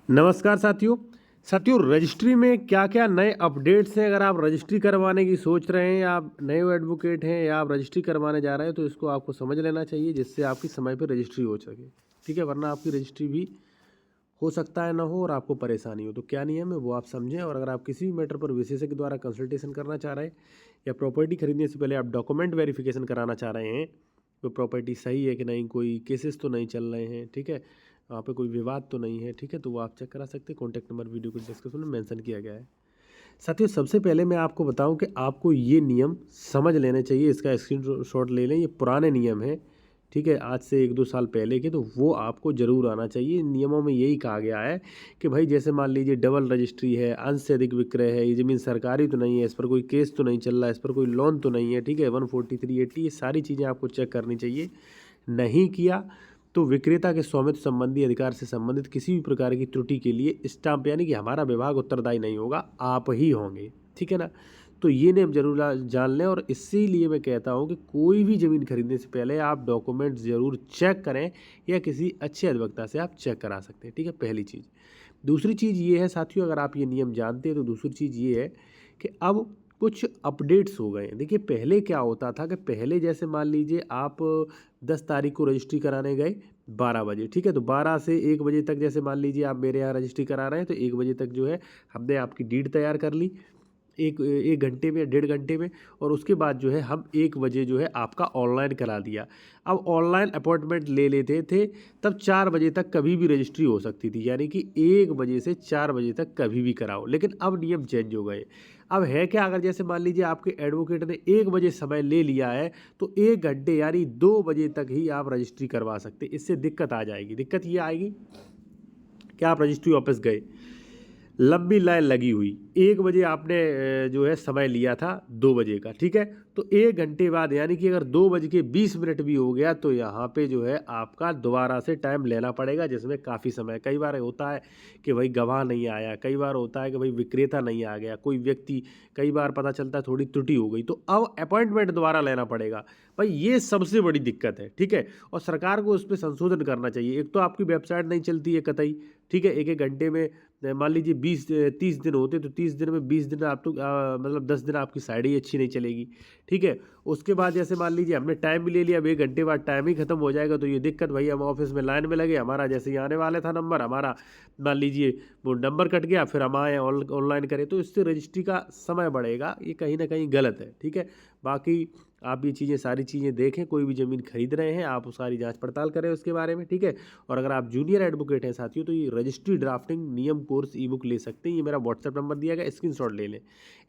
नमस्कार साथियों रजिस्ट्री में क्या क्या नए अपडेट्स हैं। अगर आप रजिस्ट्री करवाने की सोच रहे हैं या आप नए एडवोकेट हैं या आप रजिस्ट्री करवाने जा रहे हैं तो इसको आपको समझ लेना चाहिए, जिससे आपकी समय पर रजिस्ट्री हो सके। ठीक है, वरना आपकी रजिस्ट्री भी हो सकता है ना हो और आपको परेशानी हो। तो क्या नियम है वो आप समझें। और अगर आप किसी भी मैटर पर विशेषज्ञ के द्वारा कंसल्टेशन करना चाह रहे हैं या प्रॉपर्टी खरीदने से पहले आप डॉक्यूमेंट वेरिफिकेशन कराना चाह रहे हैं, कोई प्रॉपर्टी सही है कि नहीं, कोई केसेस तो नहीं चल रहे हैं, ठीक है, वहाँ पे कोई विवाद तो नहीं है, ठीक है, तो वो आप चेक करा सकते हैं। कॉन्टैक्ट नंबर वीडियो के डिस्क्रिप्शन में मेंशन किया गया है। साथियों, सबसे पहले मैं आपको बताऊं कि आपको ये नियम समझ लेने चाहिए। इसका स्क्रीनशॉट ले लें, ये पुराने नियम हैं, ठीक है, आज से 1-2 साल पहले के, तो वो आपको ज़रूर आना चाहिए। इन नियमों में यही कहा गया है कि भाई जैसे मान लीजिए डबल रजिस्ट्री है, अंश से अधिक विक्रय है, ये ज़मीन सरकारी तो नहीं है, इस पर कोई केस तो नहीं चल रहा है, इस पर कोई लोन तो नहीं है, ठीक है, 14380, ये सारी चीज़ें आपको चेक करनी चाहिए। नहीं किया तो विक्रेता के स्वामित्व संबंधी अधिकार से संबंधित किसी भी प्रकार की त्रुटि के लिए स्टाम्प यानी कि हमारा विभाग उत्तरदायी नहीं होगा, आप ही होंगे। ठीक है ना, तो ये नियम जरूर जान लें। और इसीलिए मैं कहता हूँ कि कोई भी ज़मीन खरीदने से पहले आप डॉक्यूमेंट ज़रूर चेक करें या किसी अच्छे अधिवक्ता से आप चेक करा सकते हैं। ठीक है, पहली चीज़। दूसरी चीज़ ये है साथियों, अगर आप ये नियम जानते हैं तो दूसरी चीज़ ये है कि अब कुछ अपडेट्स हो गए हैं। देखिए, पहले क्या होता था कि पहले जैसे मान लीजिए आप 10 तारीख को रजिस्ट्री कराने गए 12 बजे, ठीक है, तो 12 से 1 बजे तक जैसे मान लीजिए आप मेरे यहाँ रजिस्ट्री करा रहे हैं, तो 1 बजे तक जो है हमने आपकी डीड तैयार कर ली, एक घंटे में, 1.5 घंटे में। और उसके बाद जो है हम 1 बजे जो है आपका ऑनलाइन करा दिया। अब ऑनलाइन अपॉइंटमेंट ले लेते थे, तब 4 बजे तक कभी भी रजिस्ट्री हो सकती थी, यानी कि 1 बजे से 4 बजे तक कभी भी कराओ। लेकिन अब नियम चेंज हो गए। अब है क्या, अगर जैसे मान लीजिए आपके एडवोकेट ने 1 बजे समय ले लिया है, तो 1 घंटे यानी 2 बजे तक ही आप रजिस्ट्री करवा सकते। इससे दिक्कत आ जाएगी। दिक्कत ये आएगी कि आप रजिस्ट्री ऑफिस गए, लंबी लाइन लगी हुई, 1 बजे आपने जो है समय लिया था 2 बजे का, ठीक है, तो 1 घंटे बाद यानी कि अगर 2 बज के 20 मिनट भी हो गया तो यहाँ पे जो है आपका दोबारा से टाइम लेना पड़ेगा, जिसमें काफ़ी समय, कई बार होता है कि भाई गवाह नहीं आया, कई बार होता है कि भाई विक्रेता नहीं आ गया, कोई व्यक्ति, कई बार पता चलता है थोड़ी त्रुटि हो गई, तो अब अपॉइंटमेंट दोबारा लेना पड़ेगा। भाई ये सबसे बड़ी दिक्कत है, ठीक है, और सरकार को उस पर संशोधन करना चाहिए। एक तो आपकी वेबसाइट नहीं चलती है कतई, ठीक है, 1-1 घंटे में मान लीजिए 20-30 दिन होते तो 30 दिन में 20 दिन आप तो मतलब 10 दिन आपकी साइड ही अच्छी नहीं चलेगी। ठीक है, उसके बाद जैसे मान लीजिए हमने टाइम भी ले लिया, अब 1 घंटे बाद टाइम ही खत्म हो जाएगा, तो ये दिक्कत, भाई हम ऑफिस में लाइन में लगे, हमारा जैसे ही आने वाला था नंबर, हमारा मान लीजिए वो नंबर कट गया, फिर हम आए ऑनलाइन करें, तो इससे रजिस्ट्री का समय बढ़ेगा। ये कहीं ना कहीं गलत है। ठीक है, बाकी आप ये चीज़ें, सारी चीज़ें देखें, कोई भी ज़मीन खरीद रहे हैं आप सारी जांच पड़ताल करें उसके बारे में। ठीक है, और अगर आप जूनियर एडवोकेट हैं साथियों, तो ये रजिस्ट्री ड्राफ्टिंग नियम कोर्स ई बुक ले सकते हैं। ये मेरा व्हाट्सएप नंबर दिया गया, स्क्रीनशॉट ले लें।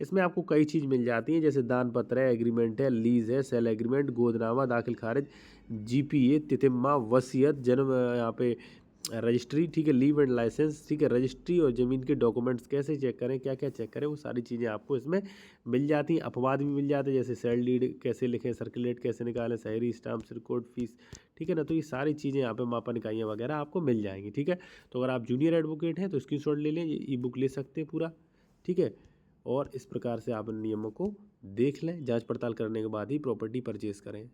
इसमें आपको कई चीज़ मिल जाती हैं, जैसे दान पत्र है, एग्रीमेंट है, लीज है, सेल एग्रीमेंट, गोदनामा, दाखिल खारिज, जीपीए, तितिम्मा, वसीयत, जन्म यहाँ पे रजिस्ट्री, ठीक है, लीव एंड लाइसेंस, ठीक है, रजिस्ट्री और ज़मीन के डॉक्यूमेंट्स कैसे चेक करें, क्या क्या चेक करें, वो सारी चीज़ें आपको इसमें मिल जाती हैं। अपवाद भी मिल जाते हैं, जैसे सेल डीड कैसे लिखें, सर्कुलेट कैसे निकालें, शहरी स्टाम्प, रिकॉर्ड फीस, ठीक है ना, तो ये सारी चीज़ें यहाँ पे मापन इकाइयाँ वगैरह आपको मिल जाएंगी। ठीक है, तो अगर आप जूनियर एडवोकेट हैं तो स्क्रीनशॉट ले लें, ये ई बुक ले सकते हैं पूरा। ठीक है, और इस प्रकार से आप इन नियमों को देख लें, जांच पड़ताल करने के बाद ही प्रॉपर्टी परचेज़ करें।